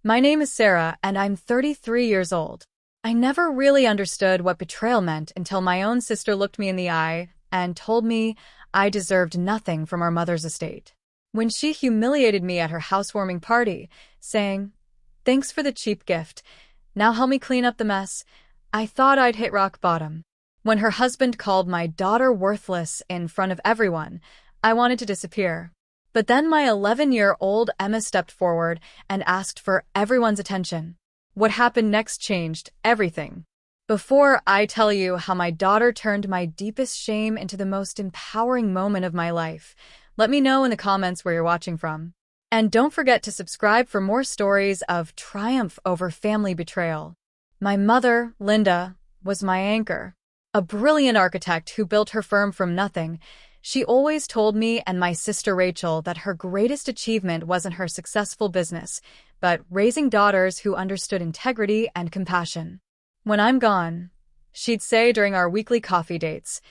My name is Sarah, and I'm 33 years old. I never really understood what betrayal meant until my own sister looked me in the eye and told me I deserved nothing from our mother's estate. When she humiliated me at her housewarming party, saying, "Thanks for the cheap gift. Now help me clean up the mess," I thought I'd hit rock bottom. When her husband called my daughter worthless in front of everyone, I wanted to disappear. But then my 11-year-old Emma stepped forward and asked for everyone's attention. What happened next changed everything. Before I tell you how my daughter turned my deepest shame into the most empowering moment of my life, let me know in the comments where you're watching from. And don't forget to subscribe for more stories of triumph over family betrayal. My mother, Linda, was my anchor. A brilliant architect who built her firm from nothing, she always told me and my sister Rachel that her greatest achievement wasn't her successful business, but raising daughters who understood integrity and compassion. When I'm gone, she'd say during our weekly coffee dates,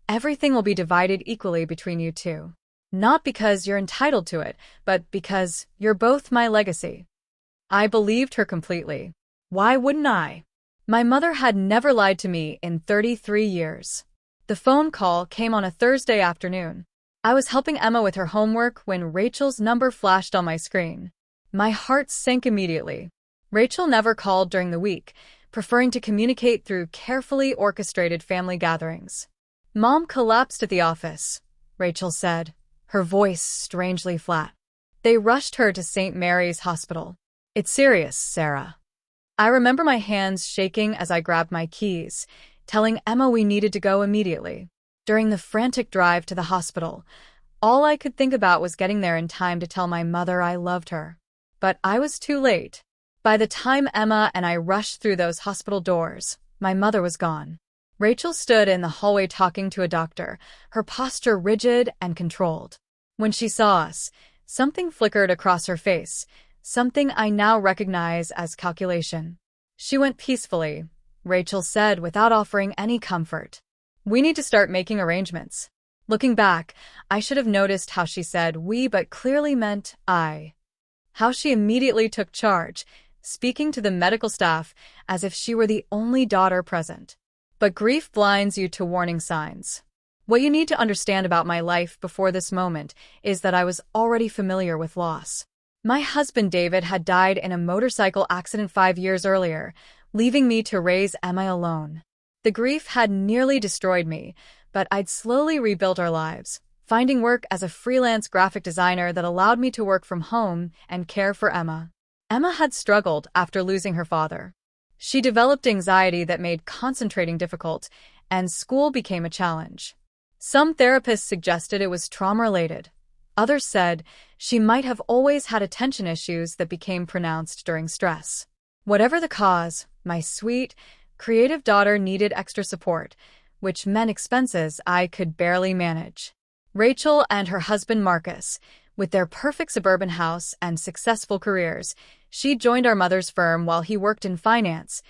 everything will be divided equally between you two. Not because you're entitled to it, but because you're both my legacy. I believed her completely. Why wouldn't I? My mother had never lied to me in 33 years. The phone call came on a Thursday afternoon. I was helping Emma with her homework when Rachel's number flashed on my screen. My heart sank immediately. Rachel never called during the week, preferring to communicate through carefully orchestrated family gatherings. "Mom collapsed at the office," Rachel said, her voice strangely flat. "They rushed her to St. Mary's Hospital." "It's serious, Sarah." I remember my hands shaking as I grabbed my keys, telling Emma we needed to go immediately. During the frantic drive to the hospital, all I could think about was getting there in time to tell my mother I loved her. But I was too late. By the time Emma and I rushed through those hospital doors, my mother was gone. Rachel stood in the hallway talking to a doctor, her posture rigid and controlled. When she saw us, something flickered across her face, something I now recognize as calculation. "She went peacefully," Rachel said without offering any comfort. "We need to start making arrangements." Looking back, I should have noticed how she said "we" but clearly meant "I." How she immediately took charge, speaking to the medical staff as if she were the only daughter present. But grief blinds you to warning signs. What you need to understand about my life before this moment is that I was already familiar with loss. My husband David had died in a motorcycle accident 5 years earlier, leaving me to raise Emma alone. The grief had nearly destroyed me, but I'd slowly rebuilt our lives, finding work as a freelance graphic designer that allowed me to work from home and care for Emma. Emma had struggled after losing her father. She developed anxiety that made concentrating difficult, and school became a challenge. Some therapists suggested it was trauma-related. Others said she might have always had attention issues that became pronounced during stress. Whatever the cause, my sweet, creative daughter needed extra support, which meant expenses I could barely manage. Rachel and her husband Marcus, with their perfect suburban house and successful careers, she joined our mother's firm while he worked in finance,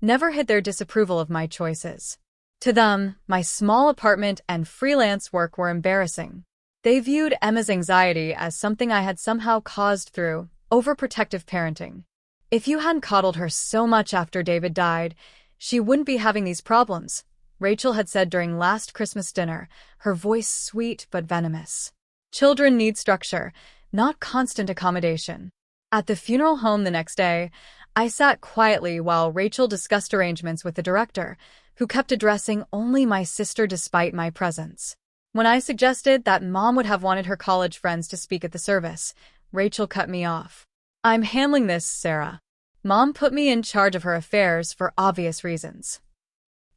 never hid their disapproval of my choices. To them, my small apartment and freelance work were embarrassing. They viewed Emma's anxiety as something I had somehow caused through overprotective parenting. "If you hadn't coddled her so much after David died, she wouldn't be having these problems," Rachel had said during last Christmas dinner, her voice sweet but venomous. "Children need structure, not constant accommodation." At the funeral home the next day, I sat quietly while Rachel discussed arrangements with the director, who kept addressing only my sister despite my presence. When I suggested that Mom would have wanted her college friends to speak at the service, Rachel cut me off. "I'm handling this, Sarah. Mom put me in charge of her affairs for obvious reasons."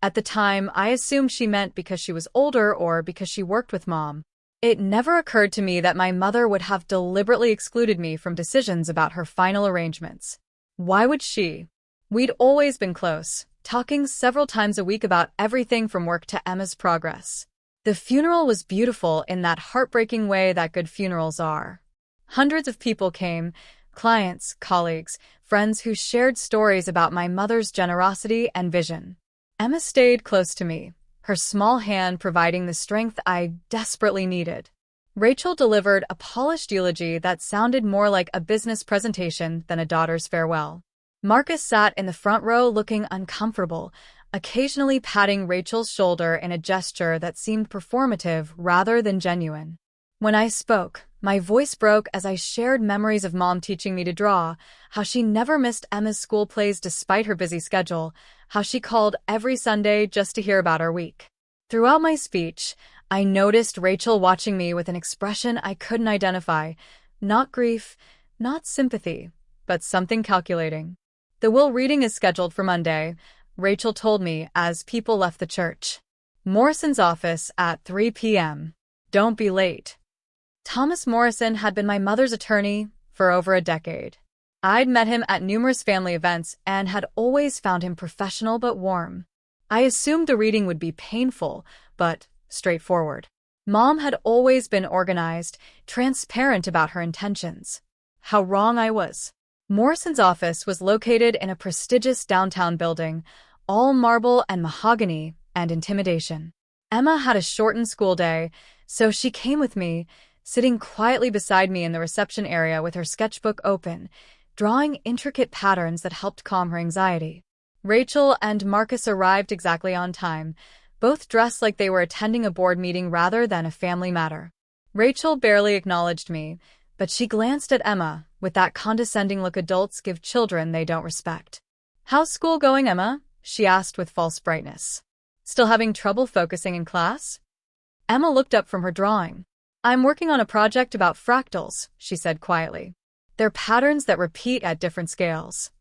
At the time, I assumed she meant because she was older or because she worked with Mom. It never occurred to me that my mother would have deliberately excluded me from decisions about her final arrangements. Why would she? We'd always been close, talking several times a week about everything from work to Emma's progress. The funeral was beautiful in that heartbreaking way that good funerals are. Hundreds of people came, clients, colleagues, friends who shared stories about my mother's generosity and vision. Emma stayed close to me, her small hand providing the strength I desperately needed. Rachel delivered a polished eulogy that sounded more like a business presentation than a daughter's farewell. Marcus sat in the front row looking uncomfortable, occasionally patting Rachel's shoulder in a gesture that seemed performative rather than genuine. When I spoke, my voice broke as I shared memories of Mom teaching me to draw, how she never missed Emma's school plays despite her busy schedule, how she called every Sunday just to hear about our week. Throughout my speech, I noticed Rachel watching me with an expression I couldn't identify, not grief, not sympathy, but something calculating. The will reading is scheduled for Monday, Rachel told me as people left the church. Morrison's office at 3 p.m. Don't be late. Thomas Morrison had been my mother's attorney for over a decade. I'd met him at numerous family events and had always found him professional but warm. I assumed the reading would be painful, but straightforward. Mom had always been organized, transparent about her intentions. How wrong I was. Morrison's office was located in a prestigious downtown building, all marble and mahogany and intimidation. Emma had a shortened school day, so she came with me, sitting quietly beside me in the reception area with her sketchbook open, drawing intricate patterns that helped calm her anxiety. Rachel and Marcus arrived exactly on time, both dressed like they were attending a board meeting rather than a family matter. Rachel barely acknowledged me, but she glanced at Emma with that condescending look adults give children they don't respect. "How's school going, Emma?" she asked with false brightness. "Still having trouble focusing in class?" Emma looked up from her drawing. "I'm working on a project about fractals," she said quietly. "They're patterns that repeat at different scales."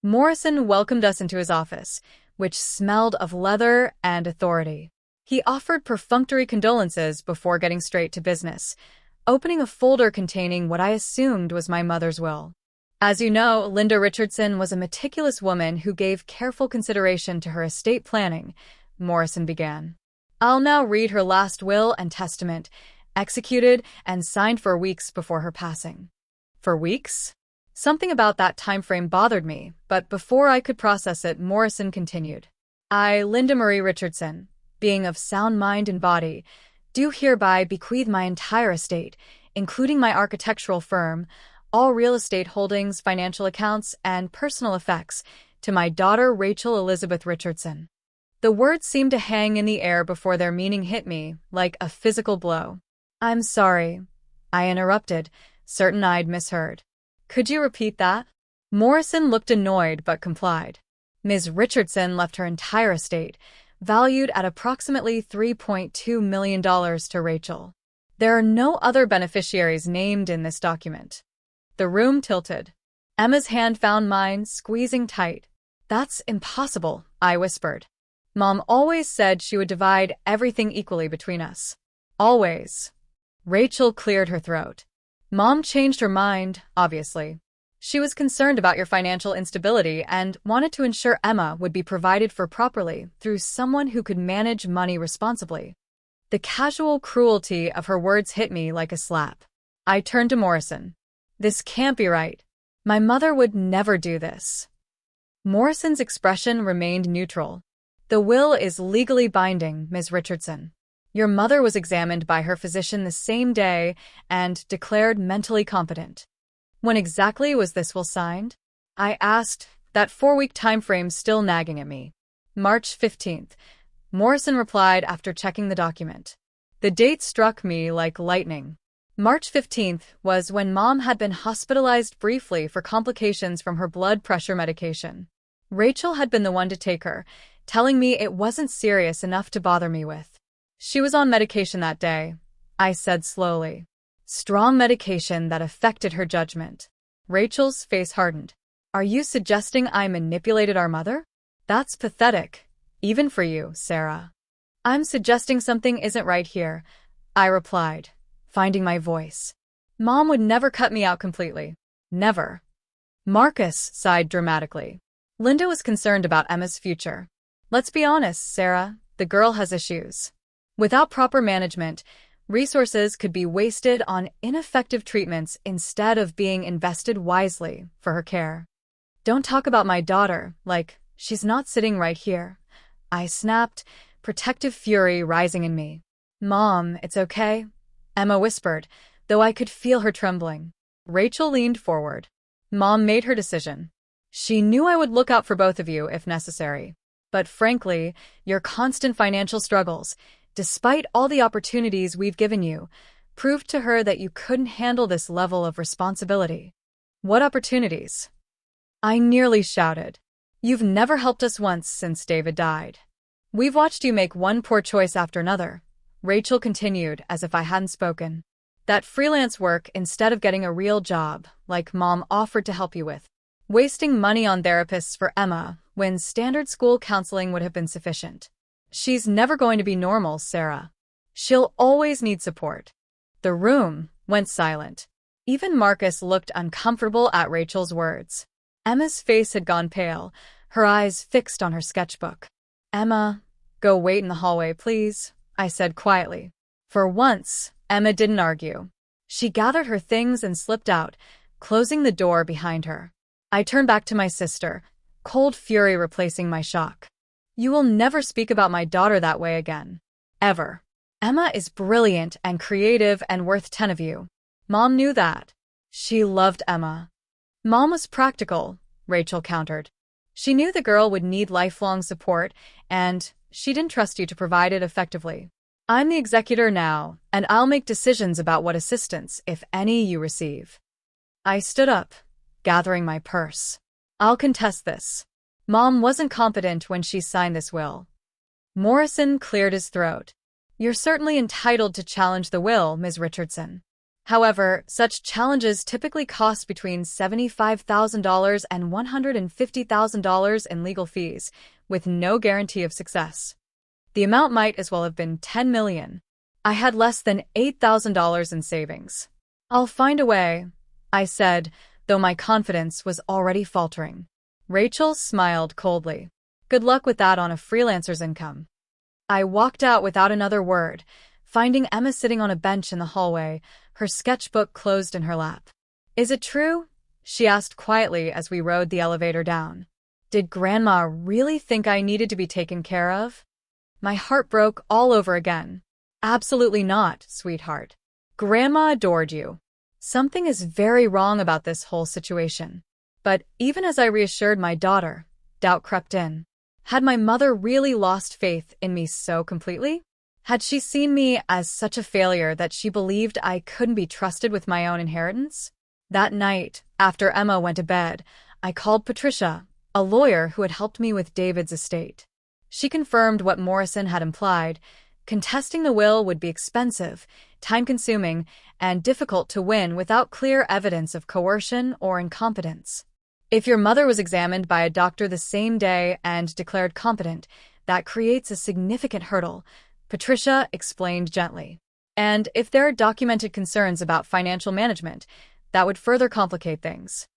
Morrison welcomed us into his office, which smelled of leather and authority. He offered perfunctory condolences before getting straight to business, opening a folder containing what I assumed was my mother's will. "As you know, Linda Richardson was a meticulous woman who gave careful consideration to her estate planning," Morrison began. "I'll now read her last will and testament, executed and signed for weeks before her passing." For weeks? Something about that time frame bothered me, but before I could process it, Morrison continued. "I, Linda Marie Richardson, being of sound mind and body, do hereby bequeath my entire estate, including my architectural firm, all real estate holdings, financial accounts, and personal effects, to my daughter Rachel Elizabeth Richardson." The words seemed to hang in the air before their meaning hit me, like a physical blow. "I'm sorry," I interrupted, certain I'd misheard. "Could you repeat that?" Morrison looked annoyed but complied. "Ms. Richardson left her entire estate, valued at approximately $3.2 million to Rachel. There are no other beneficiaries named in this document." The room tilted. Emma's hand found mine, squeezing tight. "That's impossible," I whispered. "Mom always said she would divide everything equally between us." "Always." Rachel cleared her throat. "Mom changed her mind, obviously. She was concerned about your financial instability and wanted to ensure Emma would be provided for properly through someone who could manage money responsibly." The casual cruelty of her words hit me like a slap. I turned to Morrison. "This can't be right. My mother would never do this." Morrison's expression remained neutral. "The will is legally binding, Ms. Richardson. Your mother was examined by her physician the same day and declared mentally competent." "When exactly was this will signed?" I asked, that 4-week time frame still nagging at me. "March 15th, Morrison replied after checking the document. The date struck me like lightning. March 15th was when Mom had been hospitalized briefly for complications from her blood pressure medication. Rachel had been the one to take her, telling me it wasn't serious enough to bother me with. "She was on medication that day," I said slowly. "Strong medication that affected her judgment." Rachel's face hardened. "Are you suggesting I manipulated our mother?" "That's pathetic, even for you, Sarah." "I'm suggesting something isn't right here," I replied, finding my voice. "Mom would never cut me out completely. Never." Marcus sighed dramatically. "Linda was concerned about Emma's future. Let's be honest, Sarah, the girl has issues. Without proper management, resources could be wasted on ineffective treatments instead of being invested wisely for her care." "Don't talk about my daughter like she's not sitting right here," I snapped, protective fury rising in me. "Mom, it's okay. Emma whispered, though I could feel her trembling. Rachel leaned forward. Mom made her decision. She knew I would look out for both of you if necessary. But frankly, your constant financial struggles, despite all the opportunities we've given you, proved to her that you couldn't handle this level of responsibility. What opportunities? I nearly shouted. You've never helped us once since David died. We've watched you make one poor choice after another, Rachel continued as if I hadn't spoken. That freelance work instead of getting a real job, like Mom offered to help you with. Wasting money on therapists for Emma when standard school counseling would have been sufficient. She's never going to be normal, Sarah. She'll always need support. The room went silent. Even Marcus looked uncomfortable at Rachel's words. Emma's face had gone pale, her eyes fixed on her sketchbook. Emma, go wait in the hallway, please, I said quietly. For once, Emma didn't argue. She gathered her things and slipped out, closing the door behind her. I turned back to my sister, cold fury replacing my shock. You will never speak about my daughter that way again. Ever. Emma is brilliant and creative and worth 10 of you. Mom knew that. She loved Emma. Mom was practical, Rachel countered. She knew the girl would need lifelong support, and she didn't trust you to provide it effectively. I'm the executor now, and I'll make decisions about what assistance, if any, you receive. I stood up, gathering my purse. I'll contest this. Mom wasn't competent when she signed this will. Morrison cleared his throat. You're certainly entitled to challenge the will, Ms. Richardson. However, such challenges typically cost between $75,000 and $150,000 in legal fees, with no guarantee of success. The amount might as well have been $10 million. I had less than $8,000 in savings. I'll find a way, I said, though my confidence was already faltering. Rachel smiled coldly. Good luck with that on a freelancer's income. I walked out without another word, finding Emma sitting on a bench in the hallway, her sketchbook closed in her lap. Is it true? She asked quietly as we rode the elevator down. Did Grandma really think I needed to be taken care of? My heart broke all over again. Absolutely not, sweetheart. Grandma adored you. Something is very wrong about this whole situation. But even as I reassured my daughter, doubt crept in. Had my mother really lost faith in me so completely? Had she seen me as such a failure that she believed I couldn't be trusted with my own inheritance? That night, after Emma went to bed, I called Patricia, a lawyer who had helped me with David's estate. She confirmed what Morrison had implied. Contesting the will would be expensive, time-consuming, and difficult to win without clear evidence of coercion or incompetence. If your mother was examined by a doctor the same day and declared competent, that creates a significant hurdle, Patricia explained gently. And if there are documented concerns about financial management, that would further complicate things.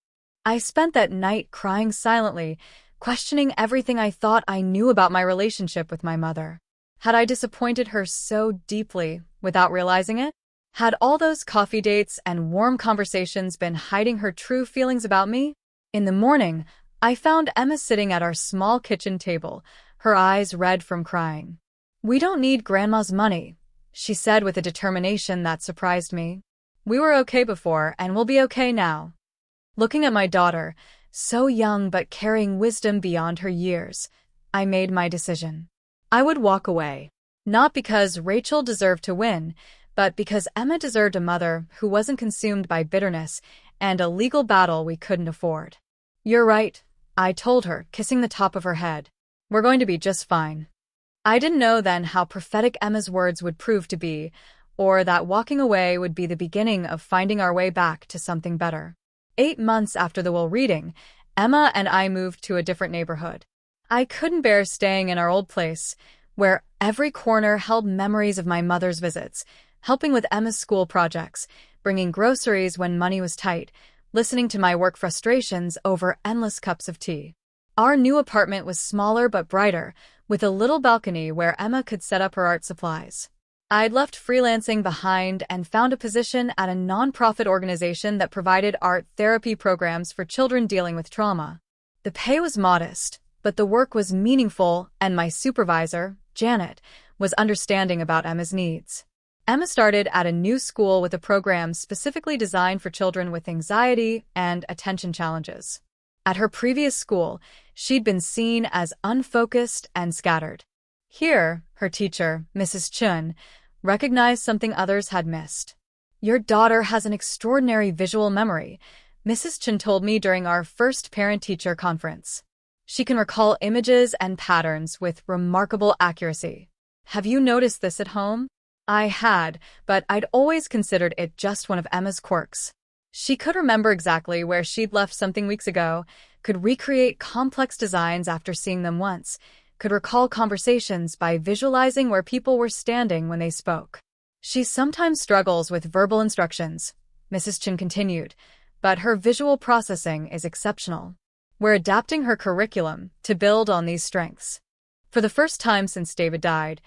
I spent that night crying silently, questioning everything I thought I knew about my relationship with my mother. Had I disappointed her so deeply without realizing it? Had all those coffee dates and warm conversations been hiding her true feelings about me? In the morning, I found Emma sitting at our small kitchen table, her eyes red from crying. We don't need Grandma's money, she said with a determination that surprised me. We were okay before and we'll be okay now. Looking at my daughter, so young but carrying wisdom beyond her years, I made my decision. I would walk away. Not because Rachel deserved to win, but because Emma deserved a mother who wasn't consumed by bitterness and a legal battle we couldn't afford. You're right, I told her, kissing the top of her head. We're going to be just fine. I didn't know then how prophetic Emma's words would prove to be, or that walking away would be the beginning of finding our way back to something better. 8 months after the will reading, Emma and I moved to a different neighborhood. I couldn't bear staying in our old place, where every corner held memories of my mother's visits, helping with Emma's school projects, bringing groceries when money was tight, listening to my work frustrations over endless cups of tea. Our new apartment was smaller but brighter, with a little balcony where Emma could set up her art supplies. I'd left freelancing behind and found a position at a nonprofit organization that provided art therapy programs for children dealing with trauma. The pay was modest, but the work was meaningful, and my supervisor, Janet, was understanding about Emma's needs. Emma started at a new school with a program specifically designed for children with anxiety and attention challenges. At her previous school, she'd been seen as unfocused and scattered. Here, her teacher, Mrs. Chun, recognized something others had missed. "Your daughter has an extraordinary visual memory," Mrs. Chun told me during our first parent-teacher conference. "She can recall images and patterns with remarkable accuracy. Have you noticed this at home?" I had, but I'd always considered it just one of Emma's quirks. She could remember exactly where she'd left something weeks ago, could recreate complex designs after seeing them once, could recall conversations by visualizing where people were standing when they spoke. "She sometimes struggles with verbal instructions," Mrs. Chin continued, "but her visual processing is exceptional. We're adapting her curriculum to build on these strengths." For the first time since David died,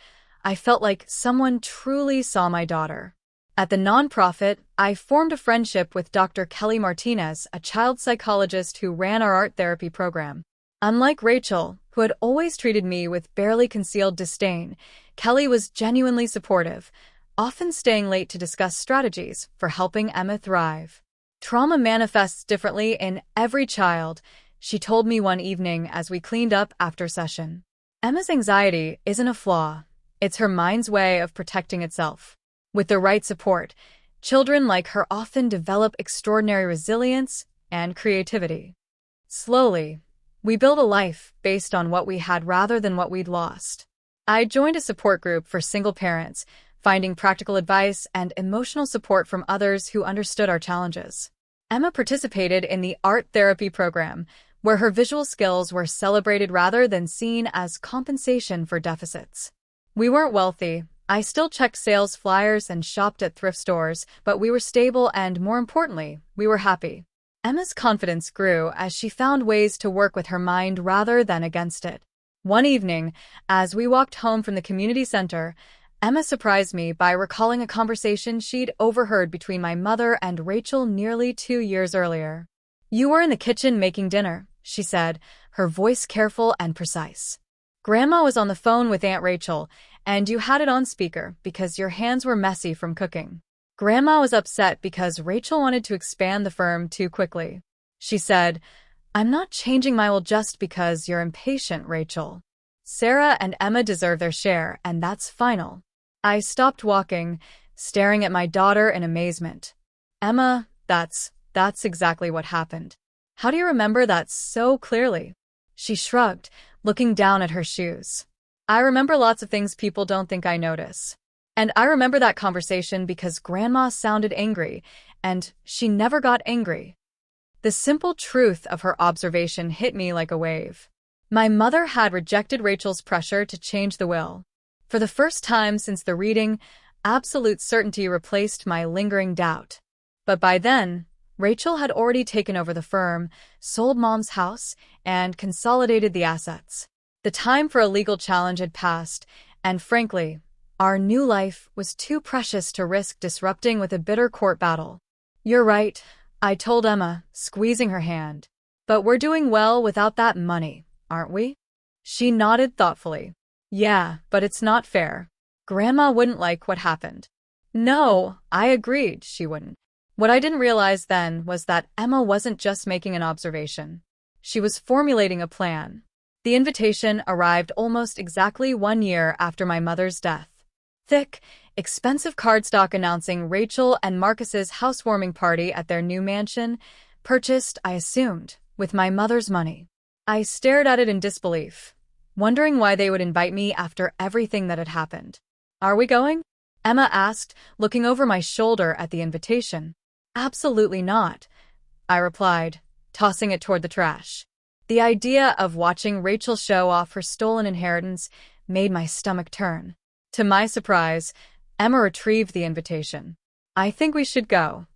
I felt like someone truly saw my daughter. At the nonprofit, I formed a friendship with Dr. Kelly Martinez, a child psychologist who ran our art therapy program. Unlike Rachel, who had always treated me with barely concealed disdain, Kelly was genuinely supportive, often staying late to discuss strategies for helping Emma thrive. "Trauma manifests differently in every child," she told me one evening as we cleaned up after session. "Emma's anxiety isn't a flaw. It's her mind's way of protecting itself. With the right support, children like her often develop extraordinary resilience and creativity." Slowly, we built a life based on what we had rather than what we'd lost. I joined a support group for single parents, finding practical advice and emotional support from others who understood our challenges. Emma participated in the art therapy program, where her visual skills were celebrated rather than seen as compensation for deficits. We weren't wealthy. I still checked sales flyers and shopped at thrift stores, but we were stable and, more importantly, we were happy. Emma's confidence grew as she found ways to work with her mind rather than against it. One evening, as we walked home from the community center, Emma surprised me by recalling a conversation she'd overheard between my mother and Rachel nearly 2 years earlier. "You were in the kitchen making dinner," she said, her voice careful and precise. "Grandma was on the phone with Aunt Rachel, and you had it on speaker because your hands were messy from cooking. Grandma was upset because Rachel wanted to expand the firm too quickly. She said, 'I'm not changing my will just because you're impatient, Rachel. Sarah and Emma deserve their share, and that's final.'" I stopped walking, staring at my daughter in amazement. "Emma, that's exactly what happened. How do you remember that so clearly?" She shrugged, looking down at her shoes. "I remember lots of things people don't think I notice. And I remember that conversation because Grandma sounded angry, and she never got angry." The simple truth of her observation hit me like a wave. My mother had rejected Rachel's pressure to change the will. For the first time since the reading, absolute certainty replaced my lingering doubt. But by then, Rachel had already taken over the firm, sold Mom's house, and consolidated the assets. The time for a legal challenge had passed, and frankly, our new life was too precious to risk disrupting with a bitter court battle. "You're right," I told Emma, squeezing her hand. "But we're doing well without that money, aren't we?" She nodded thoughtfully. "Yeah, but it's not fair. Grandma wouldn't like what happened." No, I agreed she wouldn't. What I didn't realize then was that Emma wasn't just making an observation. She was formulating a plan. The invitation arrived almost exactly 1 year after my mother's death. Thick, expensive cardstock announcing Rachel and Marcus's housewarming party at their new mansion, purchased, I assumed, with my mother's money. I stared at it in disbelief, wondering why they would invite me after everything that had happened. "Are we going?" Emma asked, looking over my shoulder at the invitation. "Absolutely not," I replied, tossing it toward the trash. The idea of watching Rachel show off her stolen inheritance made my stomach turn. To my surprise, Emma retrieved the invitation. "I think we should go."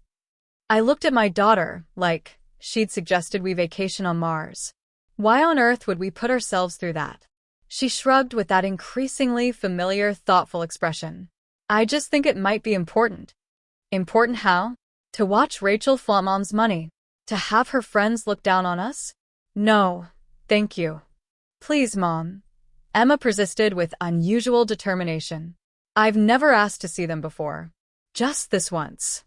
I looked at my daughter, like she'd suggested we vacation on Mars. Why on earth would we put ourselves through that? She shrugged with that increasingly familiar, thoughtful expression. "I just think it might be important." "Important how?" "To watch Rachel flaunt Mom's money. To have her friends look down on us?" "No, thank you." "Please, Mom." Emma persisted with unusual determination. I've never asked to see them before. Just this once.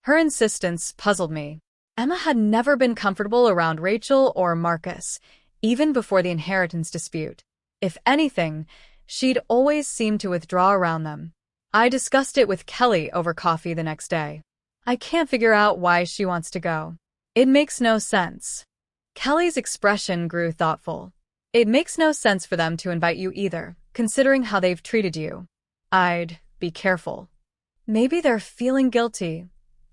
Her insistence puzzled me. Emma had never been comfortable around Rachel or Marcus, even before the inheritance dispute. If anything, she'd always seemed to withdraw around them. I discussed it with Kelly over coffee the next day. I can't figure out why she wants to go. It makes no sense. Kelly's expression grew thoughtful. It makes no sense for them to invite you either, considering how they've treated you. I'd be careful. Maybe they're feeling guilty,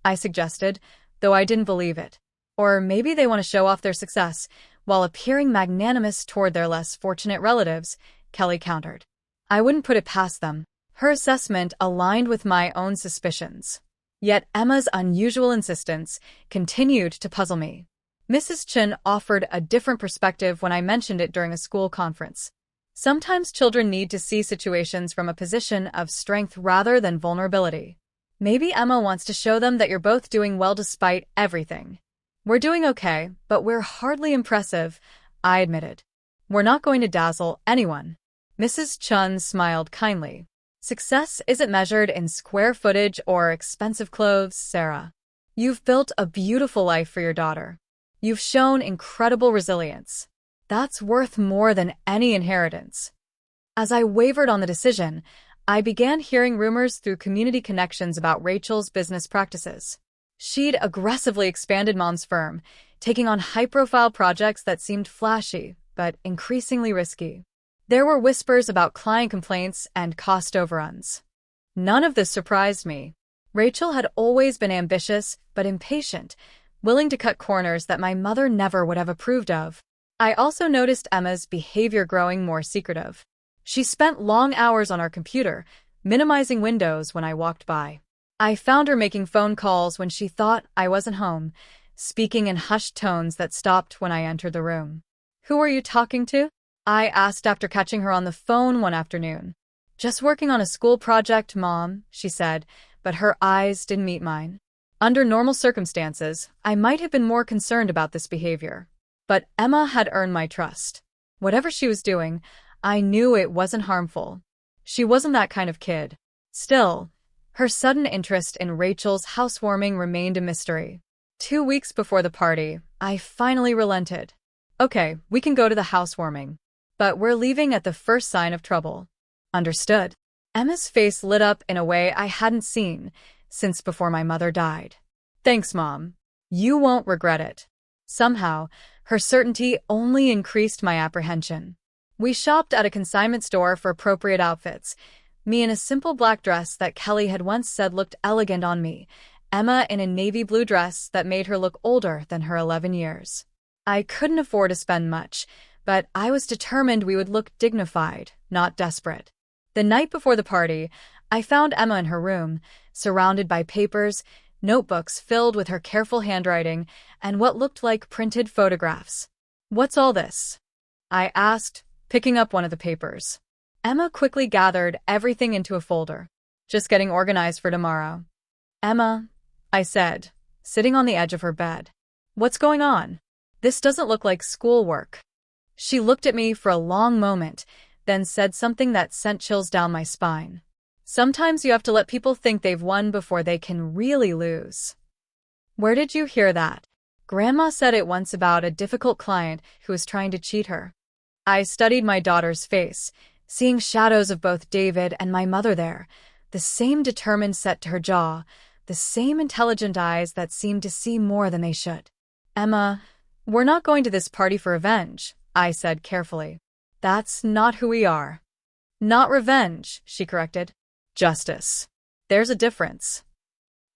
I suggested, though I didn't believe it. Or maybe they want to show off their success while appearing magnanimous toward their less fortunate relatives, Kelly countered. I wouldn't put it past them. Her assessment aligned with my own suspicions. Yet Emma's unusual insistence continued to puzzle me. Mrs. Chen offered a different perspective when I mentioned it during a school conference. Sometimes children need to see situations from a position of strength rather than vulnerability. Maybe Emma wants to show them that you're both doing well despite everything. We're doing okay, but we're hardly impressive, I admitted. We're not going to dazzle anyone. Mrs. Chen smiled kindly. Success isn't measured in square footage or expensive clothes, Sarah. You've built a beautiful life for your daughter. You've shown incredible resilience. That's worth more than any inheritance. As I wavered on the decision, I began hearing rumors through community connections about Rachel's business practices. She'd aggressively expanded Mom's firm, taking on high-profile projects that seemed flashy, but increasingly risky. There were whispers about client complaints and cost overruns. None of this surprised me. Rachel had always been ambitious but impatient, willing to cut corners that my mother never would have approved of. I also noticed Emma's behavior growing more secretive. She spent long hours on our computer, minimizing windows when I walked by. I found her making phone calls when she thought I wasn't home, speaking in hushed tones that stopped when I entered the room. "Who are you talking to?" I asked after catching her on the phone one afternoon. "Just working on a school project, Mom," she said, but her eyes didn't meet mine. Under normal circumstances, I might have been more concerned about this behavior. But Emma had earned my trust. Whatever she was doing, I knew it wasn't harmful. She wasn't that kind of kid. Still, her sudden interest in Rachel's housewarming remained a mystery. 2 weeks before the party, I finally relented. "Okay, we can go to the housewarming. But we're leaving at the first sign of trouble." "Understood." Emma's face lit up in a way I hadn't seen since before my mother died. "Thanks, Mom. You won't regret it." Somehow, her certainty only increased my apprehension. We shopped at a consignment store for appropriate outfits, me in a simple black dress that Kelly had once said looked elegant on me, Emma in a navy blue dress that made her look older than her 11 years. I couldn't afford to spend much, but I was determined we would look dignified, not desperate. The night before the party, I found Emma in her room, surrounded by papers, notebooks filled with her careful handwriting, and what looked like printed photographs. "What's all this?" I asked, picking up one of the papers. Emma quickly gathered everything into a folder. "Just getting organized for tomorrow." "Emma," I said, sitting on the edge of her bed. "What's going on? This doesn't look like schoolwork." She looked at me for a long moment, then said something that sent chills down my spine. "Sometimes you have to let people think they've won before they can really lose." "Where did you hear that?" "Grandma said it once about a difficult client who was trying to cheat her." I studied my daughter's face, seeing shadows of both David and my mother there, the same determined set to her jaw, the same intelligent eyes that seemed to see more than they should. "Emma, we're not going to this party for revenge," I said carefully. "That's not who we are." "Not revenge," she corrected. "Justice. There's a difference."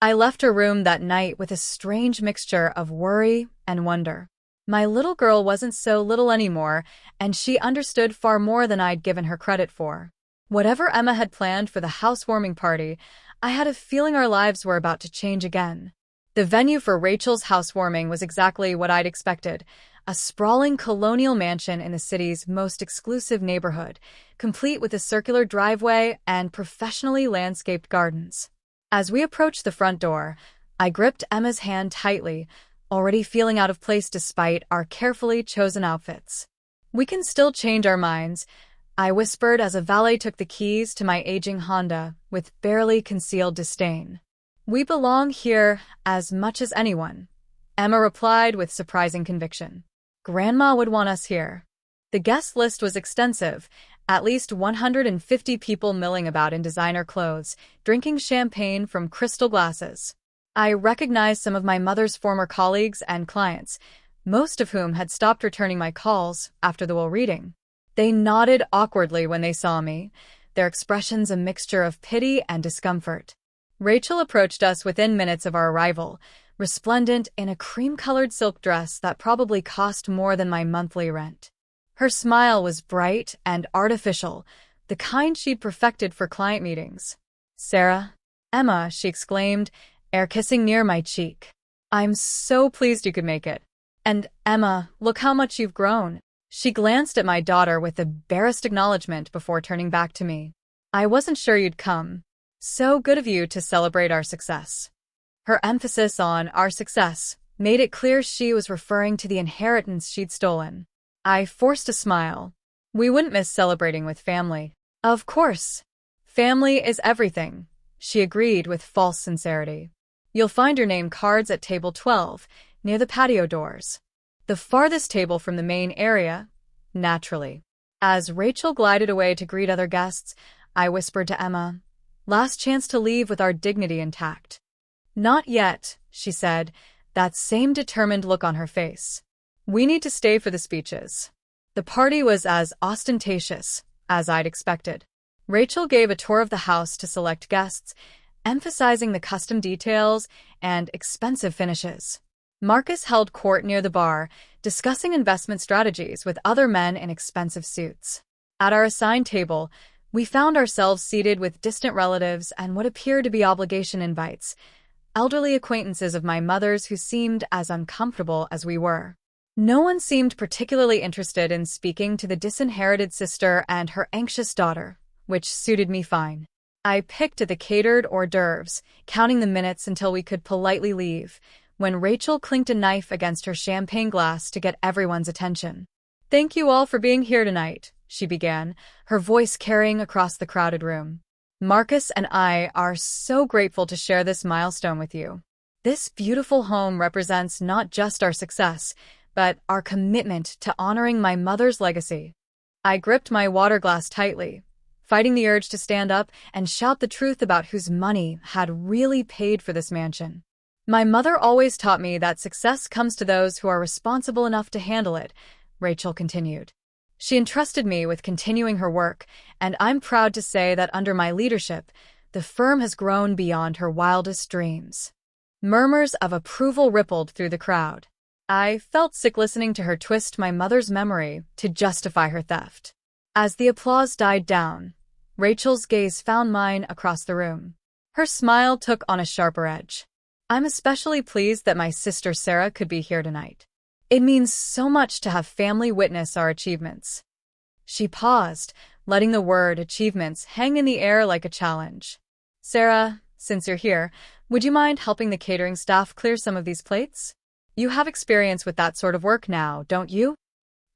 I left her room that night with a strange mixture of worry and wonder. My little girl wasn't so little anymore, and she understood far more than I'd given her credit for. Whatever Emma had planned for the housewarming party, I had a feeling our lives were about to change again. The venue for Rachel's housewarming was exactly what I'd expected, a sprawling colonial mansion in the city's most exclusive neighborhood, complete with a circular driveway and professionally landscaped gardens. As we approached the front door, I gripped Emma's hand tightly, already feeling out of place despite our carefully chosen outfits. "We can still change our minds," I whispered as a valet took the keys to my aging Honda with barely concealed disdain. We belong here as much as anyone, Emma replied with surprising conviction. Grandma would want us here. The guest list was extensive, at least 150 people milling about in designer clothes, drinking champagne from crystal glasses. I recognized some of my mother's former colleagues and clients, most of whom had stopped returning my calls after the will reading. They nodded awkwardly when they saw me, their expressions a mixture of pity and discomfort. Rachel approached us within minutes of our arrival, resplendent in a cream-colored silk dress that probably cost more than my monthly rent. Her smile was bright and artificial, the kind she'd perfected for client meetings. "Sarah?" "Emma," she exclaimed, air kissing near my cheek. "I'm so pleased you could make it. And Emma, look how much you've grown." She glanced at my daughter with embarrassed acknowledgement before turning back to me. "I wasn't sure you'd come. So good of you to celebrate our success." Her emphasis on our success made it clear she was referring to the inheritance she'd stolen. I forced a smile. "We wouldn't miss celebrating with family." "Of course. Family is everything," she agreed with false sincerity. "You'll find your name cards at table 12, near the patio doors. The farthest table from the main area, naturally." As Rachel glided away to greet other guests, I whispered to Emma, "Last chance to leave with our dignity intact." "Not yet," she said, that same determined look on her face. "We need to stay for the speeches." The party was as ostentatious as I'd expected. Rachel gave a tour of the house to select guests, emphasizing the custom details and expensive finishes. Marcus held court near the bar, discussing investment strategies with other men in expensive suits. At our assigned table, we found ourselves seated with distant relatives and what appeared to be obligation invites, elderly acquaintances of my mother's who seemed as uncomfortable as we were. No one seemed particularly interested in speaking to the disinherited sister and her anxious daughter, which suited me fine. I picked at the catered hors d'oeuvres, counting the minutes until we could politely leave, when Rachel clinked a knife against her champagne glass to get everyone's attention. "Thank you all for being here tonight," she began, her voice carrying across the crowded room. "Marcus and I are so grateful to share this milestone with you. This beautiful home represents not just our success, but our commitment to honoring my mother's legacy." I gripped my water glass tightly, fighting the urge to stand up and shout the truth about whose money had really paid for this mansion. "My mother always taught me that success comes to those who are responsible enough to handle it," Rachel continued. "She entrusted me with continuing her work, and I'm proud to say that under my leadership, the firm has grown beyond her wildest dreams." Murmurs of approval rippled through the crowd. I felt sick listening to her twist my mother's memory to justify her theft. As the applause died down, Rachel's gaze found mine across the room. Her smile took on a sharper edge. "I'm especially pleased that my sister Sarah could be here tonight. It means so much to have family witness our achievements." She paused, letting the word achievements hang in the air like a challenge. "Sarah, since you're here, would you mind helping the catering staff clear some of these plates? You have experience with that sort of work now, don't you?"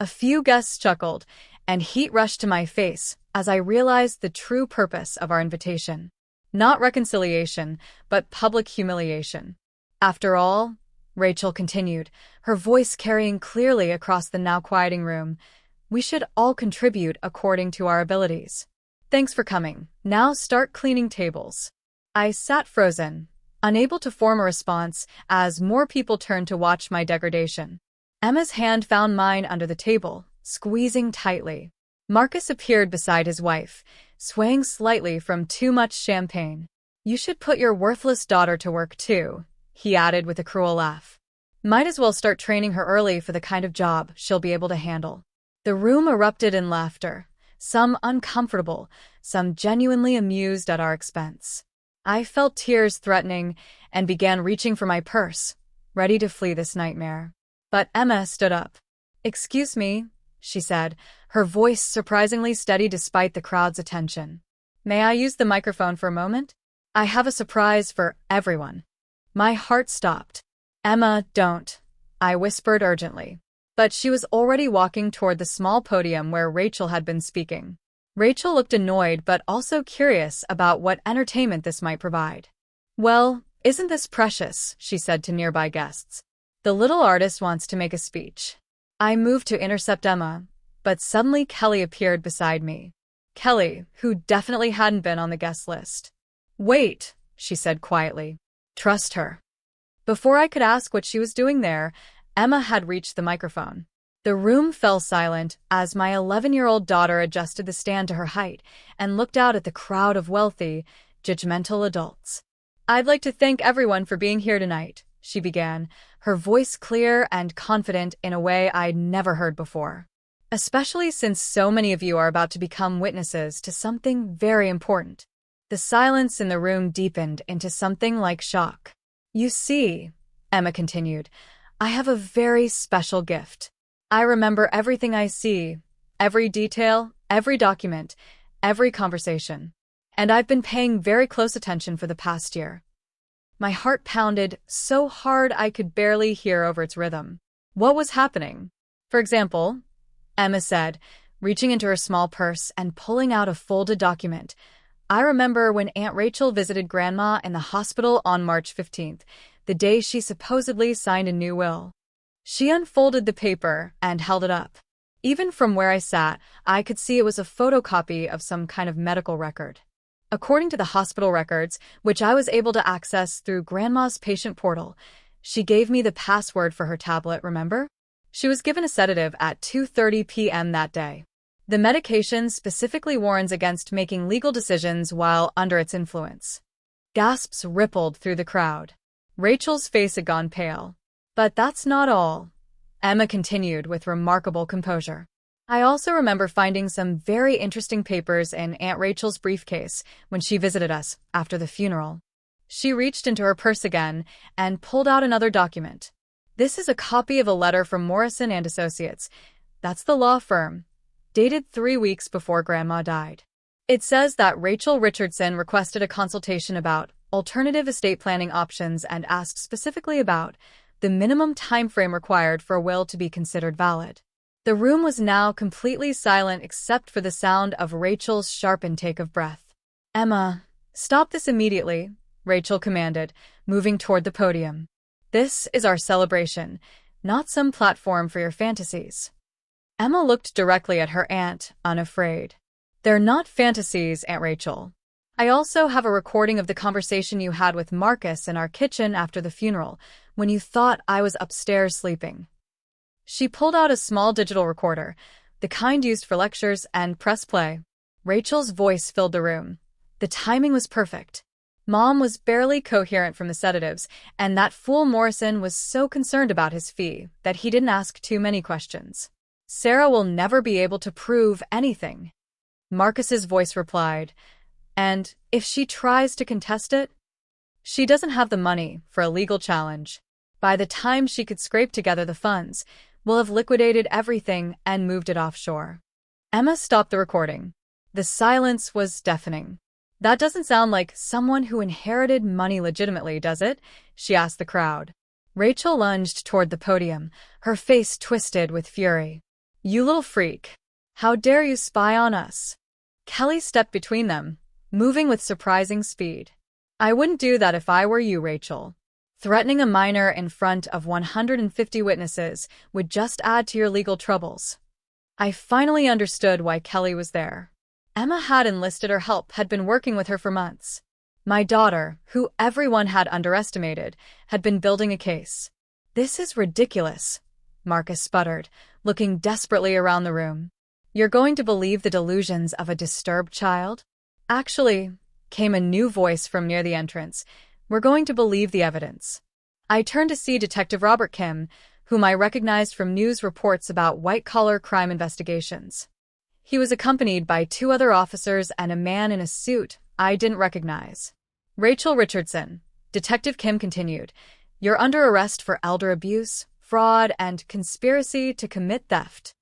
A few guests chuckled, and heat rushed to my face as I realized the true purpose of our invitation. Not reconciliation, but public humiliation. "After all," Rachel continued, her voice carrying clearly across the now quieting room, "we should all contribute according to our abilities. Thanks for coming. Now start cleaning tables." I sat frozen, unable to form a response as more people turned to watch my degradation. Emma's hand found mine under the table, squeezing tightly. Marcus appeared beside his wife, swaying slightly from too much champagne. "You should put your worthless daughter to work too," he added with a cruel laugh. "Might as well start training her early for the kind of job she'll be able to handle." The room erupted in laughter, some uncomfortable, some genuinely amused at our expense. I felt tears threatening and began reaching for my purse, ready to flee this nightmare. But Emma stood up. "Excuse me," she said, her voice surprisingly steady despite the crowd's attention. "May I use the microphone for a moment? I have a surprise for everyone." My heart stopped. "Emma, don't," I whispered urgently. But she was already walking toward the small podium where Rachel had been speaking. Rachel looked annoyed but also curious about what entertainment this might provide. "Well, isn't this precious?" she said to nearby guests. "The little artist wants to make a speech." I moved to intercept Emma, but suddenly Kelly appeared beside me. Kelly, who definitely hadn't been on the guest list. "Wait," she said quietly. "Trust her." Before I could ask what she was doing there, Emma had reached the microphone. The room fell silent as my 11-year-old daughter adjusted the stand to her height and looked out at the crowd of wealthy, judgmental adults. "I'd like to thank everyone for being here tonight," she began, her voice clear and confident in a way I'd never heard before. "Especially since so many of you are about to become witnesses to something very important." The silence in the room deepened into something like shock. "You see," Emma continued, "I have a very special gift. I remember everything I see, every detail, every document, every conversation. And I've been paying very close attention for the past year." My heart pounded so hard I could barely hear over its rhythm. "What was happening?" "For example," Emma said, reaching into her small purse and pulling out a folded document, "I remember when Aunt Rachel visited Grandma in the hospital on March 15th, the day she supposedly signed a new will." She unfolded the paper and held it up. Even from where I sat, I could see it was a photocopy of some kind of medical record. According to the hospital records, which I was able to access through Grandma's patient portal, she gave me the password for her tablet, remember? She was given a sedative at 2:30 p.m. that day. The medication specifically warns against making legal decisions while under its influence. Gasps rippled through the crowd. Rachel's face had gone pale. "But that's not all," Emma continued with remarkable composure. "I also remember finding some very interesting papers in Aunt Rachel's briefcase when she visited us after the funeral." She reached into her purse again and pulled out another document. "This is a copy of a letter from Morrison and Associates. That's the law firm, dated 3 weeks before Grandma died. It says that Rachel Richardson requested a consultation about alternative estate planning options and asked specifically about the minimum time frame required for a will to be considered valid." The room was now completely silent except for the sound of Rachel's sharp intake of breath. "Emma, stop this immediately," Rachel commanded, moving toward the podium. "This is our celebration, not some platform for your fantasies." Emma looked directly at her aunt, unafraid. "They're not fantasies, Aunt Rachel. I also have a recording of the conversation you had with Marcus in our kitchen after the funeral, when you thought I was upstairs sleeping." She pulled out a small digital recorder, the kind used for lectures, and pressed play. Rachel's voice filled the room. The timing was perfect. Mom was barely coherent from the sedatives, and that fool Morrison was so concerned about his fee that he didn't ask too many questions. "Sarah will never be able to prove anything," Marcus's voice replied. "And if she tries to contest it, she doesn't have the money for a legal challenge. By the time she could scrape together the funds, we'll have liquidated everything and moved it offshore." Emma stopped the recording. The silence was deafening. "That doesn't sound like someone who inherited money legitimately, does it?" she asked the crowd. Rachel lunged toward the podium, her face twisted with fury. "You little freak. How dare you spy on us?" Kelly stepped between them, moving with surprising speed. "I wouldn't do that if I were you, Rachel. Threatening a minor in front of 150 witnesses would just add to your legal troubles." I finally understood why Kelly was there. Emma had enlisted her help, had been working with her for months. My daughter, who everyone had underestimated, had been building a case. "This is ridiculous," Marcus sputtered, looking desperately around the room. "You're going to believe the delusions of a disturbed child?" "Actually," came a new voice from near the entrance, "we're going to believe the evidence." I turned to see Detective Robert Kim, whom I recognized from news reports about white-collar crime investigations. He was accompanied by 2 other officers and a man in a suit I didn't recognize. "Rachel Richardson," Detective Kim continued, "you're under arrest for elder abuse, fraud, and conspiracy to commit theft."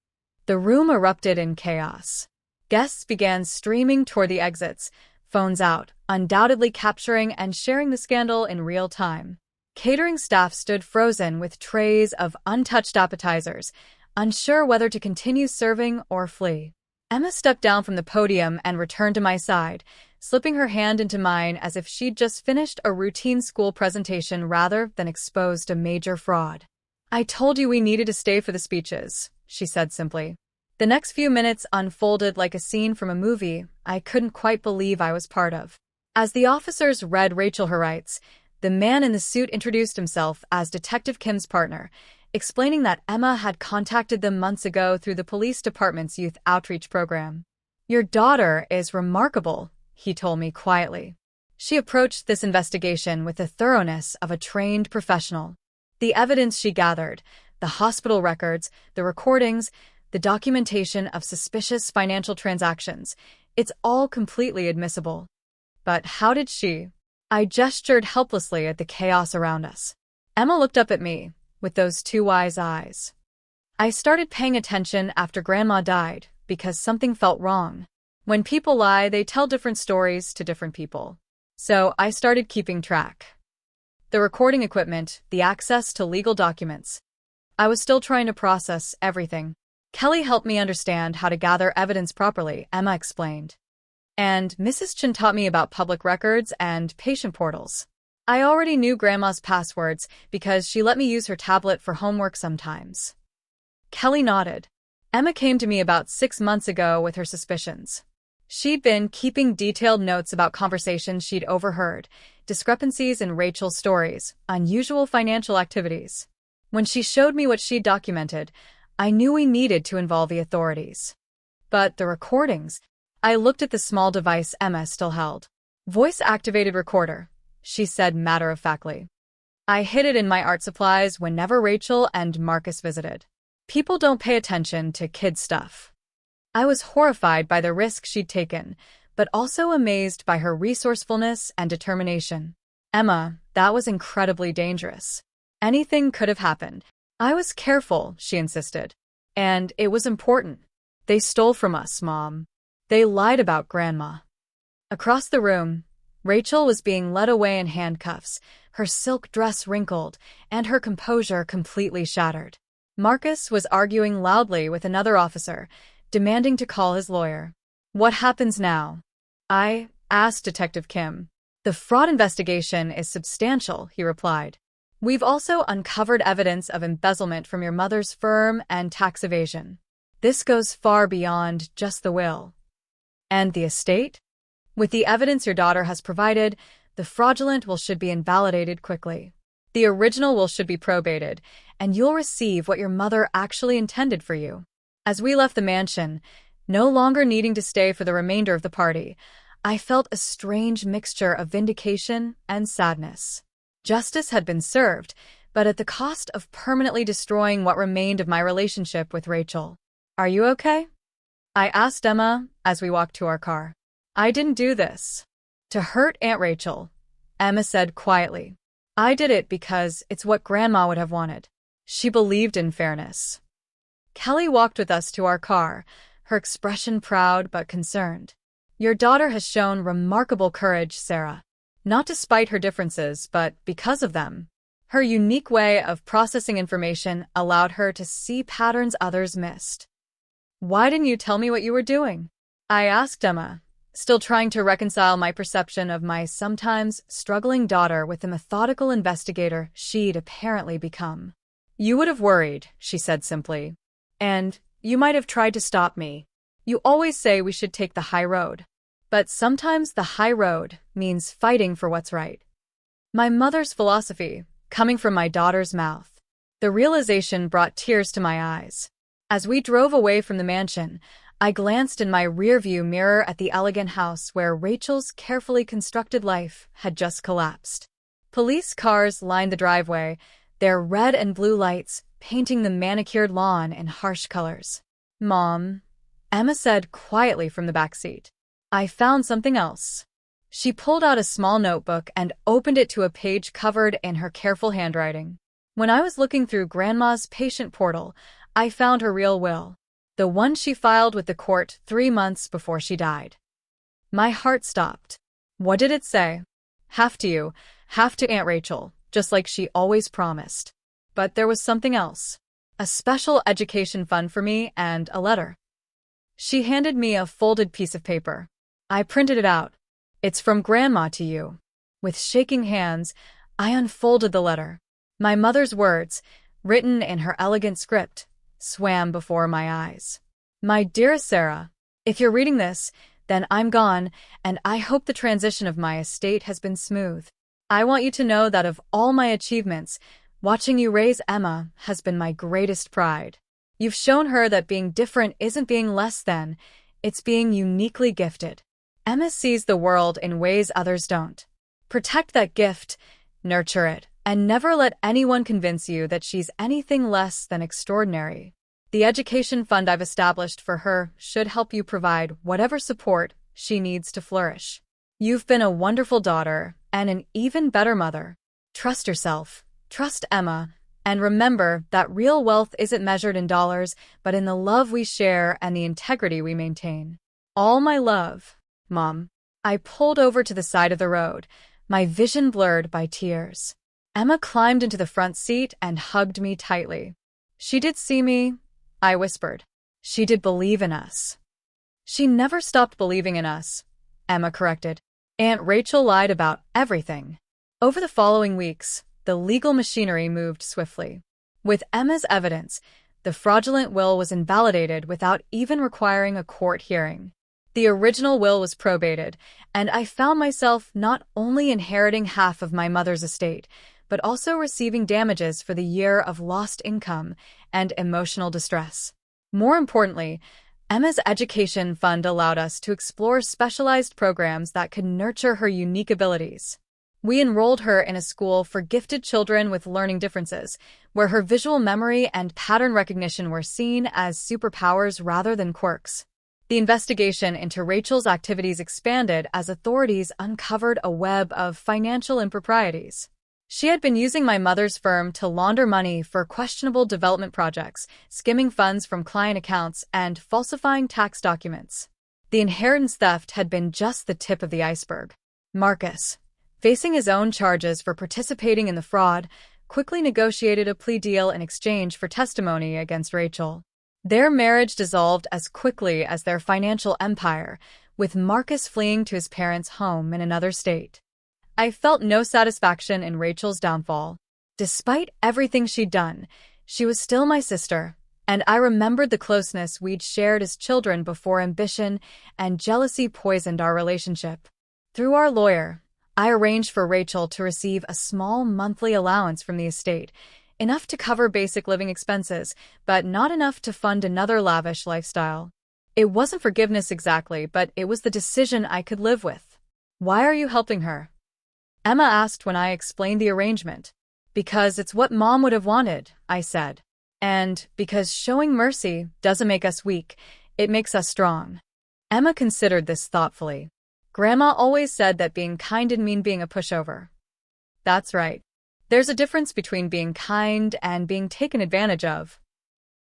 The room erupted in chaos. Guests began streaming toward the exits, phones out, undoubtedly capturing and sharing the scandal in real time. Catering staff stood frozen with trays of untouched appetizers, unsure whether to continue serving or flee. Emma stepped down from the podium and returned to my side, slipping her hand into mine as if she'd just finished a routine school presentation rather than exposed a major fraud. "I told you we needed to stay for the speeches," she said simply. The next few minutes unfolded like a scene from a movie I couldn't quite believe I was part of. As the officers read Rachel her rights, the man in the suit introduced himself as Detective Kim's partner, explaining that Emma had contacted them months ago through the police department's youth outreach program. "Your daughter is remarkable," he told me quietly. "She approached this investigation with the thoroughness of a trained professional. The evidence she gathered, the hospital records, the recordings, the documentation of suspicious financial transactions, it's all completely admissible." But how did she? I gestured helplessly at the chaos around us. Emma looked up at me with those two wise eyes. "I started paying attention after Grandma died because something felt wrong. When people lie, they tell different stories to different people. So I started keeping track. The recording equipment, the access to legal documents. I was still trying to process everything. Kelly helped me understand how to gather evidence properly," Emma explained. "And Mrs. Chen taught me about public records and patient portals. I already knew Grandma's passwords because she let me use her tablet for homework sometimes." Kelly nodded. "Emma came to me about 6 months ago with her suspicions. She'd been keeping detailed notes about conversations she'd overheard, discrepancies in Rachel's stories, unusual financial activities. When she showed me what she'd documented, I knew we needed to involve the authorities. But the recordings..." I looked at the small device Emma still held. "Voice-activated recorder," she said matter-of-factly. "I hid it in my art supplies whenever Rachel and Marcus visited. People don't pay attention to kid stuff." I was horrified by the risk she'd taken, but also amazed by her resourcefulness and determination. "Emma, that was incredibly dangerous. Anything could have happened." "I was careful," she insisted. "And it was important. They stole from us, Mom. They lied about Grandma." Across the room, Rachel was being led away in handcuffs, her silk dress wrinkled, and her composure completely shattered. Marcus was arguing loudly with another officer, demanding to call his lawyer. "What happens now?" I asked Detective Kim. "The fraud investigation is substantial," he replied. "We've also uncovered evidence of embezzlement from your mother's firm and tax evasion. This goes far beyond just the will." "And the estate? With the evidence your daughter has provided, the fraudulent will should be invalidated quickly. The original will should be probated, and you'll receive what your mother actually intended for you." As we left the mansion, no longer needing to stay for the remainder of the party, I felt a strange mixture of vindication and sadness. Justice had been served, but at the cost of permanently destroying what remained of my relationship with Rachel. "Are you okay?" I asked Emma as we walked to our car. "I didn't do this to hurt Aunt Rachel," Emma said quietly. "I did it because it's what Grandma would have wanted. She believed in fairness." Kelly walked with us to our car, her expression proud but concerned. "Your daughter has shown remarkable courage, Sarah. Not despite her differences, but because of them. Her unique way of processing information allowed her to see patterns others missed." "Why didn't you tell me what you were doing?" I asked Emma, still trying to reconcile my perception of my sometimes struggling daughter with the methodical investigator she'd apparently become. "You would have worried," she said simply. "And you might have tried to stop me. You always say we should take the high road. But sometimes the high road means fighting for what's right." My mother's philosophy, coming from my daughter's mouth. The realization brought tears to my eyes. As we drove away from the mansion, I glanced in my rearview mirror at the elegant house where Rachel's carefully constructed life had just collapsed. Police cars lined the driveway, their red and blue lights painting the manicured lawn in harsh colors. "Mom," Emma said quietly from the back seat. "I found something else." She pulled out a small notebook and opened it to a page covered in her careful handwriting. "When I was looking through Grandma's patient portal, I found her real will. The one she filed with the court 3 months before she died." My heart stopped. What did it say? "Have to you, have to Aunt Rachel," just like she always promised. But there was something else. A special education fund for me and a letter. She handed me a folded piece of paper. I printed it out. "It's from Grandma to you." With shaking hands, I unfolded the letter. My mother's words, written in her elegant script, swam before my eyes. "My dearest Sarah, if you're reading this, then I'm gone, and I hope the transition of my estate has been smooth. I want you to know that of all my achievements, watching you raise Emma has been my greatest pride. You've shown her that being different isn't being less than, it's being uniquely gifted. Emma sees the world in ways others don't. Protect that gift, nurture it, and never let anyone convince you that she's anything less than extraordinary. The education fund I've established for her should help you provide whatever support she needs to flourish. You've been a wonderful daughter and an even better mother. Trust yourself, trust Emma, and remember that real wealth isn't measured in dollars, but in the love we share and the integrity we maintain. All my love, Mom." I pulled over to the side of the road, my vision blurred by tears. Emma climbed into the front seat and hugged me tightly. "She did see me," I whispered. "She did believe in us." "She never stopped believing in us," Emma corrected. "Aunt Rachel lied about everything." Over the following weeks, the legal machinery moved swiftly. With Emma's evidence, the fraudulent will was invalidated without even requiring a court hearing. The original will was probated, and I found myself not only inheriting half of my mother's estate, but also receiving damages for the year of lost income and emotional distress. More importantly, Emma's education fund allowed us to explore specialized programs that could nurture her unique abilities. We enrolled her in a school for gifted children with learning differences, where her visual memory and pattern recognition were seen as superpowers rather than quirks. The investigation into Rachel's activities expanded as authorities uncovered a web of financial improprieties. She had been using my mother's firm to launder money for questionable development projects, skimming funds from client accounts, and falsifying tax documents. The inheritance theft had been just the tip of the iceberg. Marcus, facing his own charges for participating in the fraud, quickly negotiated a plea deal in exchange for testimony against Rachel. Their marriage dissolved as quickly as their financial empire, with Marcus fleeing to his parents' home in another state. I felt no satisfaction in Rachel's downfall. Despite everything she'd done, she was still my sister, and I remembered the closeness we'd shared as children before ambition and jealousy poisoned our relationship. Through our lawyer, I arranged for Rachel to receive a small monthly allowance from the estate, enough to cover basic living expenses, but not enough to fund another lavish lifestyle. It wasn't forgiveness exactly, but it was the decision I could live with. "Why are you helping her?" Emma asked when I explained the arrangement. "Because it's what Mom would have wanted," I said. "And because showing mercy doesn't make us weak, it makes us strong." Emma considered this thoughtfully. "Grandma always said that being kind didn't mean being a pushover." "That's right. There's a difference between being kind and being taken advantage of."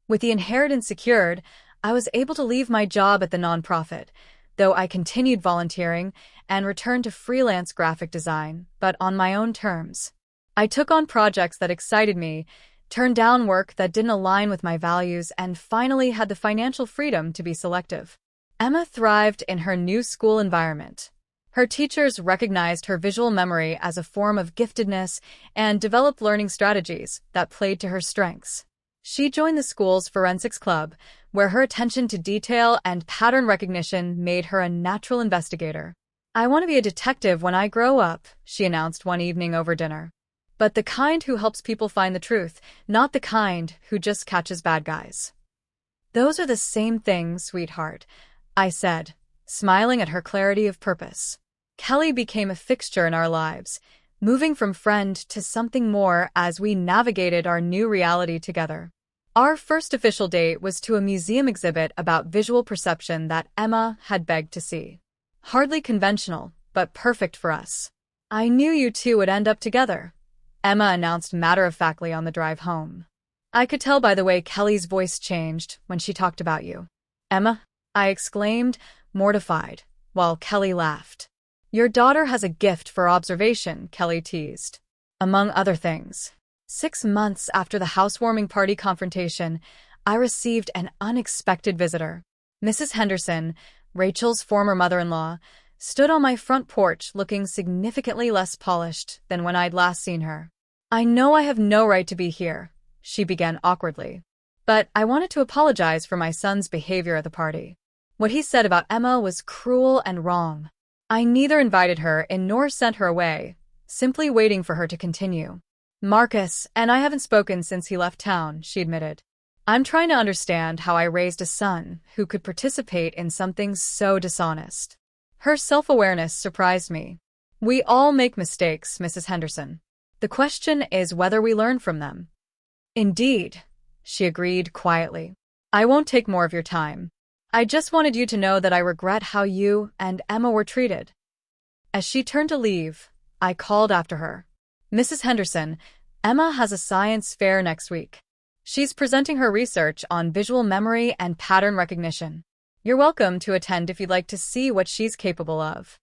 With the inheritance secured, I was able to leave my job at the nonprofit, though I continued volunteering and returned to freelance graphic design, but on my own terms. I took on projects that excited me, turned down work that didn't align with my values, and finally had the financial freedom to be selective. Emma thrived in her new school environment. Her teachers recognized her visual memory as a form of giftedness and developed learning strategies that played to her strengths. She joined the school's forensics club, where her attention to detail and pattern recognition made her a natural investigator. "I want to be a detective when I grow up," she announced one evening over dinner. "But the kind who helps people find the truth, not the kind who just catches bad guys." "Those are the same things, sweetheart," I said, smiling at her clarity of purpose. Kelly became a fixture in our lives, moving from friend to something more as we navigated our new reality together. Our first official date was to a museum exhibit about visual perception that Emma had begged to see. Hardly conventional, but perfect for us. "I knew you two would end up together," Emma announced matter-of-factly on the drive home. "I could tell by the way Kelly's voice changed when she talked about you." "Emma?" I exclaimed, mortified, while Kelly laughed. "Your daughter has a gift for observation," Kelly teased. Among other things. 6 months after the housewarming party confrontation, I received an unexpected visitor. Mrs. Henderson, Rachel's former mother-in-law, stood on my front porch looking significantly less polished than when I'd last seen her. "I know I have no right to be here," she began awkwardly. "But I wanted to apologize for my son's behavior at the party. What he said about Emma was cruel and wrong. I neither invited her in nor sent her away, simply waiting for her to continue. Marcus and I haven't spoken since he left town," she admitted. "I'm trying to understand how I raised a son who could participate in something so dishonest." Her self-awareness surprised me. "We all make mistakes, Mrs. Henderson. The question is whether we learn from them." "Indeed," she agreed quietly. "I won't take more of your time. I just wanted you to know that I regret how you and Emma were treated." As she turned to leave, I called after her. "Mrs. Henderson, Emma has a science fair next week. She's presenting her research on visual memory and pattern recognition. You're welcome to attend if you'd like to see what she's capable of."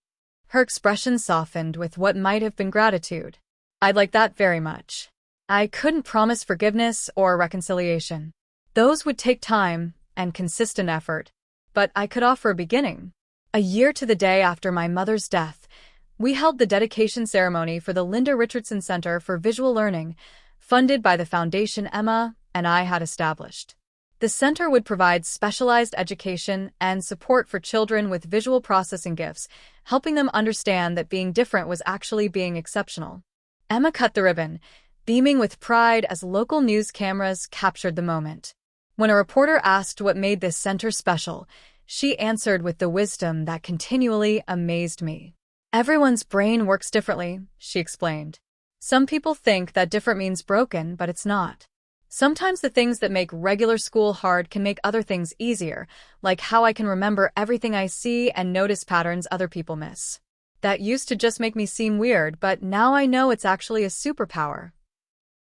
Her expression softened with what might have been gratitude. "I'd like that very much." I couldn't promise forgiveness or reconciliation. Those would take time and consistent effort, but I could offer a beginning. A year to the day after my mother's death, we held the dedication ceremony for the Linda Richardson Center for Visual Learning, funded by the foundation Emma and I had established. The center would provide specialized education and support for children with visual processing gifts, helping them understand that being different was actually being exceptional. Emma cut the ribbon, beaming with pride as local news cameras captured the moment. When a reporter asked what made this center special, she answered with the wisdom that continually amazed me. "Everyone's brain works differently," she explained. "Some people think that different means broken, but it's not. Sometimes the things that make regular school hard can make other things easier, like how I can remember everything I see and notice patterns other people miss. That used to just make me seem weird, but now I know it's actually a superpower."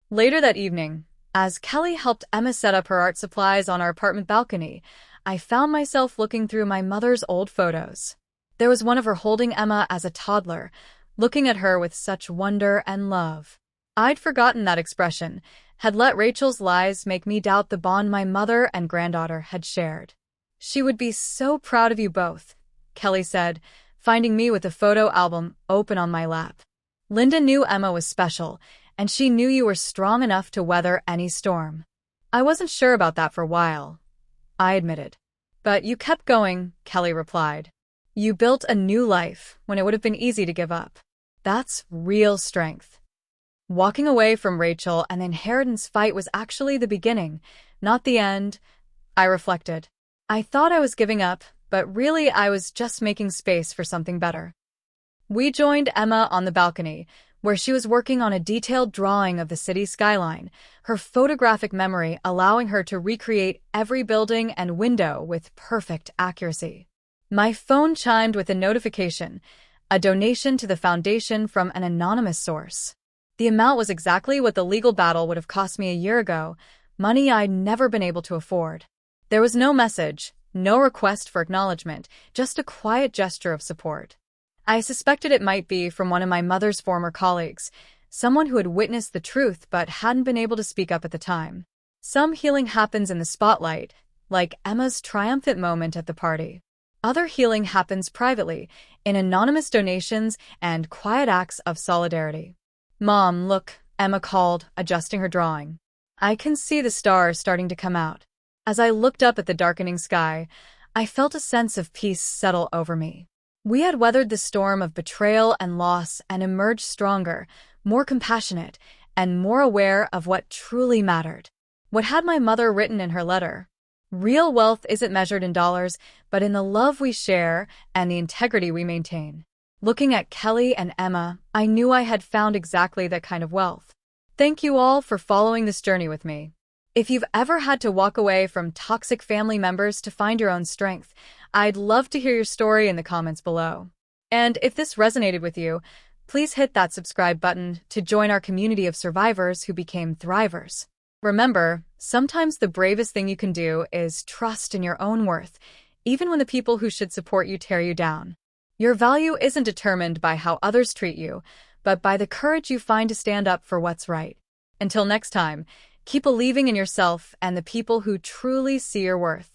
Later that evening, as Kelly helped Emma set up her art supplies on our apartment balcony, I found myself looking through my mother's old photos. There was one of her holding Emma as a toddler, looking at her with such wonder and love. I'd forgotten that expression, had let Rachel's lies make me doubt the bond my mother and granddaughter had shared. "She would be so proud of you both," Kelly said, finding me with a photo album open on my lap. "Linda knew Emma was special, and she knew you were strong enough to weather any storm." "I wasn't sure about that for a while," I admitted. "But you kept going," Kelly replied. "You built a new life when it would have been easy to give up. That's real strength." Walking away from Rachel and the inheritance fight was actually the beginning, not the end, I reflected. I thought I was giving up, but really I was just making space for something better. We joined Emma on the balcony, where she was working on a detailed drawing of the city skyline, her photographic memory allowing her to recreate every building and window with perfect accuracy. My phone chimed with a notification, a donation to the foundation from an anonymous source. The amount was exactly what the legal battle would have cost me a year ago, money I'd never been able to afford. There was no message, no request for acknowledgement, just a quiet gesture of support. I suspected it might be from one of my mother's former colleagues, someone who had witnessed the truth but hadn't been able to speak up at the time. Some healing happens in the spotlight, like Emma's triumphant moment at the party. Other healing happens privately, in anonymous donations and quiet acts of solidarity. "Mom, look," Emma called, adjusting her drawing. "I can see the stars starting to come out." As I looked up at the darkening sky, I felt a sense of peace settle over me. We had weathered the storm of betrayal and loss and emerged stronger, more compassionate, and more aware of what truly mattered. What had my mother written in her letter? "Real wealth isn't measured in dollars, but in the love we share and the integrity we maintain." Looking at Kelly and Emma, I knew I had found exactly that kind of wealth. Thank you all for following this journey with me. If you've ever had to walk away from toxic family members to find your own strength, I'd love to hear your story in the comments below. And if this resonated with you, please hit that subscribe button to join our community of survivors who became thrivers. Remember, sometimes the bravest thing you can do is trust in your own worth, even when the people who should support you tear you down. Your value isn't determined by how others treat you, but by the courage you find to stand up for what's right. Until next time, keep believing in yourself and the people who truly see your worth.